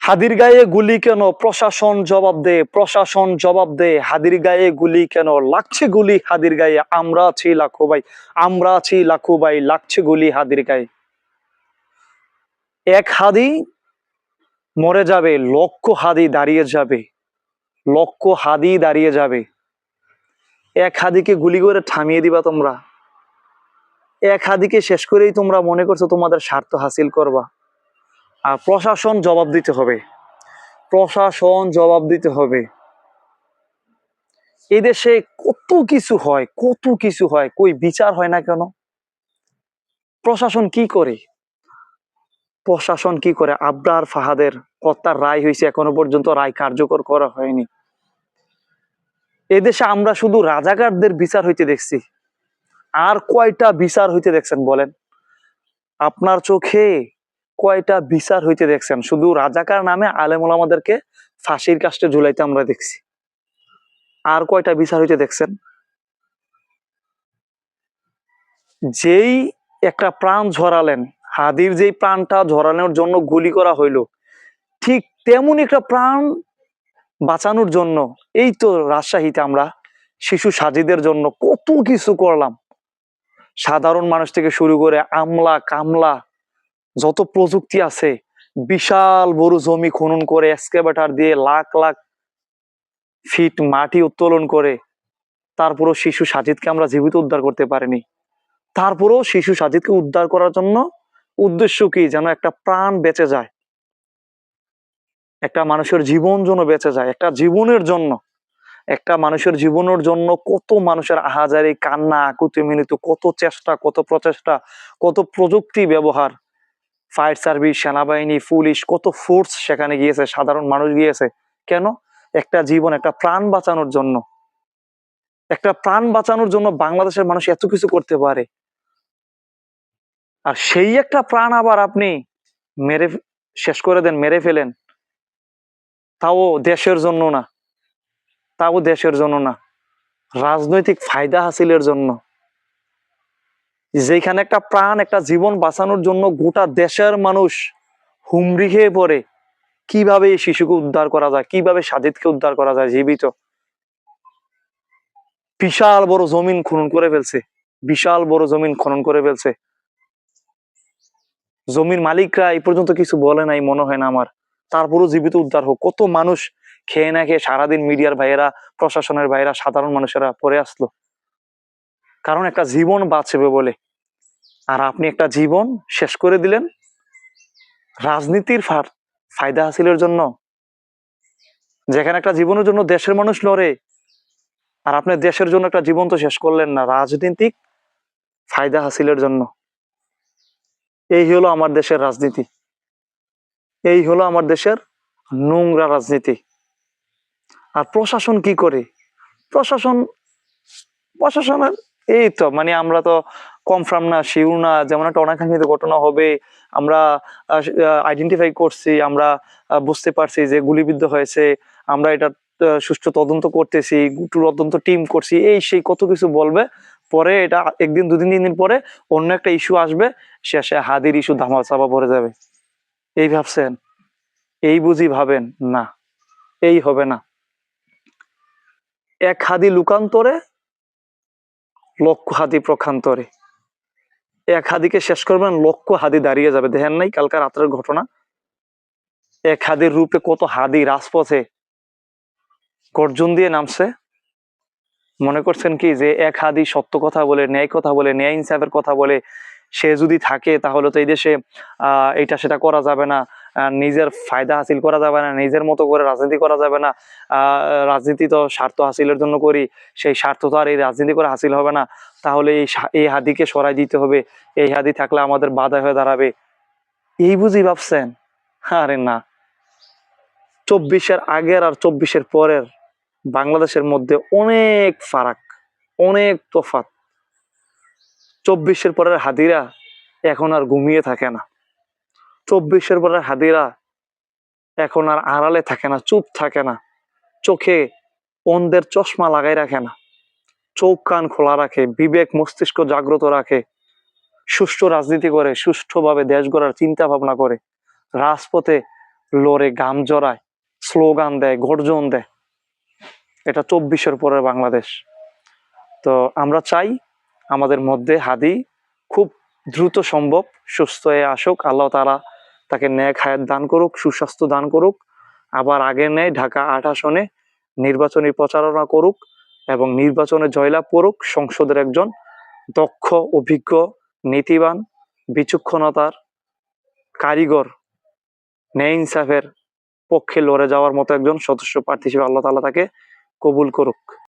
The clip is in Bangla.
হাদির গায়ে গুলি কেন? প্রশাসন জবাব দে, প্রশাসন জবাব দে। হাদির গায়ে গুলি কেন? লাগছে গুলি হাদির গায়ে। আমরা আছি লাখো ভাই, আমরা আছি লাখো ভাই, লাগছে গুলি হাদির গায়ে। এক হাদি মরে যাবে, লক্ষ হাদি দাঁড়িয়ে যাবে, লক্ষ হাদি দাঁড়িয়ে যাবে। এক হাদিকে গুলি করে থামিয়ে দিবা তোমরা, এক হাদিকে শেষ করেই তোমরা মনে করছো তোমাদের স্বার্থ হাসিল করবা। আর প্রশাসন জবাব দিতে হবে, প্রশাসন জবাব দিতে হবে। এদেশে কত কিছু হয়, কত কিছু হয়, কই বিচার হয় না কেন? প্রশাসন কি করে? প্রশাসন কি করে? আবরার ফাহাদের হত্যার রায় হয়েছে, এখনো পর্যন্ত রায় কার্যকর করা হয়নি। এদেশে আমরা শুধু রাজাকারদের বিচার হইতে দেখছি, আর কয়টা বিচার হইতে দেখছেন বলেন? আপনার চোখে কয়টা বিচার হইতে দেখছেন? শুধু রাজাকার নামে আলেম ওলামাদেরকে ফাঁসির কাস্টে ঝুলাইতে আমরা দেখছি, আর কয়টা বিচার হইতে দেখছেন? যেই একটা প্রাণ ঝরালেন, হাদির যেই প্রাণটা ঝরানোর জন্য গুলি করা হইল, ঠিক তেমন একটা প্রাণ বাঁচানোর জন্য এই তো রাজশাহীতে আমরা শিশু সাজিদের জন্য কত কিছু করলাম। সাধারণ মানুষ থেকে শুরু করে আমলা কামলা যত প্রযুক্তি আছে, বিশাল বড় জমি খনন করে এক্সকাভেটর দিয়ে লাখ লাখ ফিট মাটি উত্তোলন করে তারপরও শিশু সাজিদকে আমরা জীবিত উদ্ধার করতে পারিনি। তারপরেও শিশু সাজিদকে উদ্ধার করার জন্য উদ্দেশ্য কি? যেন একটা প্রাণ বেঁচে যায়, একটা মানুষের জীবন যেন বেঁচে যায়, একটা জীবনের জন্য, একটা মানুষের জীবনের জন্য কত মানুষের আহাজারি কান্না আকুতি মিনিত, কত চেষ্টা, কত প্রচেষ্টা, কত প্রযুক্তি ব্যবহার, ফায়ার সার্ভিস, সেনাবাহিনী, পুলিশ, কত ফোর্স সেখানে গিয়েছে, সাধারণ মানুষ গিয়েছে। কেন? একটা জীবন, একটা প্রাণ বাঁচানোর জন্য। একটা প্রাণ বাঁচানোর জন্য বাংলাদেশের মানুষ এত কিছু করতে পারে, আর সেই একটা প্রাণ আবার আপনি মেরে শেষ করে দেন, মেরে ফেলেন, তাও দেশের জন্য না, তাও দেশের জন্য না, রাজনৈতিক ফায়দা হাসিলের জন্য। যেখানে একটা প্রাণ, একটা জীবন বাঁচানোর জন্য গোটা দেশের মানুষ হুমড়ি খেয়ে পড়ে, কিভাবে এই শিশুকে উদ্ধার করা যায়, কিভাবে সাজিদকে উদ্ধার করা যায় জীবিত। বিশাল বড় জমিন খনন করে ফেলছে, বিশাল বড় জমিন খনন করে ফেলছে। জমির মালিকরা এই পর্যন্ত কিছু বলে নাই মনে হয় না আমার, তারপরও জীবিত উদ্ধার হোক। কত মানুষ খেয়ে না খেয়ে সারাদিন মিডিয়ার ভাইয়েরা, প্রশাসনের ভাইয়েরা, সাধারণ মানুষেরা পড়ে আসলো, কারণ একটা জীবন বাঁচবে বলে। আর আপনি একটা জীবন শেষ করে দিলেন রাজনীতির ফায়দা হাসিলের জন্য। যেখানে একটা জীবনের জন্য দেশের মানুষ লড়ে, আর আপনি দেশের জন্য একটা জীবন তো শেষ করলেন না, রাজনৈতিক ফায়দা হাসিলের জন্য। এই হলো আমার দেশের রাজনীতি, এই হলো আমার দেশের নোংরা রাজনীতি। আর প্রশাসন কি করে? প্রশাসন, প্রশাসনের এই তো মানে আমরা তো কনফার্ম না, শিওর না, যেমন একটা অনাকাঙ্ক্ষিত ঘটনা হবে, আমরা আইডেন্টিফাই করছি, আমরা বুঝতে পারছি যে গুলিবিদ্ধ হয়েছে, আমরা এটা সুষ্ঠু তদন্ত করতেছি, তদন্ত টিম করছি, এই সেই কত কিছু বলবে। পরে এটা একদিন দুদিন তিন দিন পরে অন্য একটা ইস্যু আসবে, শেষে হাদির ইস্যু ধামা চাপা পড়ে যাবে। এই ভাবছেন? এই বুঝি ভাবেন? না, এই হবে না। এক হাদি লুকান্তরে, লক্ষ হাদি প্রখান্তরে। এক হাদিকে শেষ করবেন, লক্ষ হাদি দাঁড়িয়ে যাবে। দেখেন নাই কালকা রাত্রের ঘটনা? এক হাদির রূপে কত হাদি রাজপথে গর্জন দিয়ে নামছে। মনে করছেন কি যে এক হাদি সত্য কথা বলে, ন্যায় কথা বলে, ন্যায় ইনসাফের কথা বলে সে যদি থাকে তাহলে তো এই দেশে এটা সেটা করা যাবে না, নিজের ফায়দা হাসিল করা যাবে না, নিজের মতো করে রাজনীতি করা যাবে না, রাজনীতি তো স্বার্থ হাসিলের জন্য করি, সেই স্বার্থ তো আর এই রাজনীতি করে হাসিল হবে না, তাহলে এই হাদিকে সরাই দিতে হবে, এই হাদি থাকলে আমাদের বাধা হয়ে দাঁড়াবে। এই বুঝি ভাবছেন? আরে না, 24-এর আগের আর 24-এর পরের বাংলাদেশের মধ্যে অনেক ফারাক, অনেক তফাৎ। 24-এর পরের হাদিরা এখন আর ঘুমিয়ে থাকে না, 24-এর পরের হাদিরা এখন আর আড়ালে থাকে না, চুপ থাকে না, চোখে অন্ধের চশমা লাগাই রাখে না, চোখ কান খোলা রাখে, বিবেক মস্তিষ্ক জাগ্রত রাখে, সুষ্ঠু রাজনীতি করে, সুষ্ঠুভাবে দেশ গড়ার চিন্তা ভাবনা করে, রাজপথে লড়ে গাম জড়ায়, স্লোগান দেয়, গর্জন দেয়। এটা 24-এর পরের বাংলাদেশ। তো আমরা চাই আমাদের মধ্যে হাদি খুব দ্রুত সম্ভব সুস্থ হয়ে আসুক, আল্লাহ তাআলা তাকে নেক হায়াত দান করুক, সুস্বাস্থ্য দান করুক, আবার আগের ন্যায় ঢাকা 8 আসনে নির্বাচনী প্রচারণা করুক এবং নির্বাচনে জয়লাভ করুক। সংসদের একজন দক্ষ, অভিজ্ঞ, নীতিবান, বিচক্ষণতার কারিগর, ন্যায় ইনসাফের পক্ষে লড়ে যাওয়ার মতো একজন সদস্য প্রার্থী হিসেবে আল্লাহ তাআলা তাকে কবুল করুক।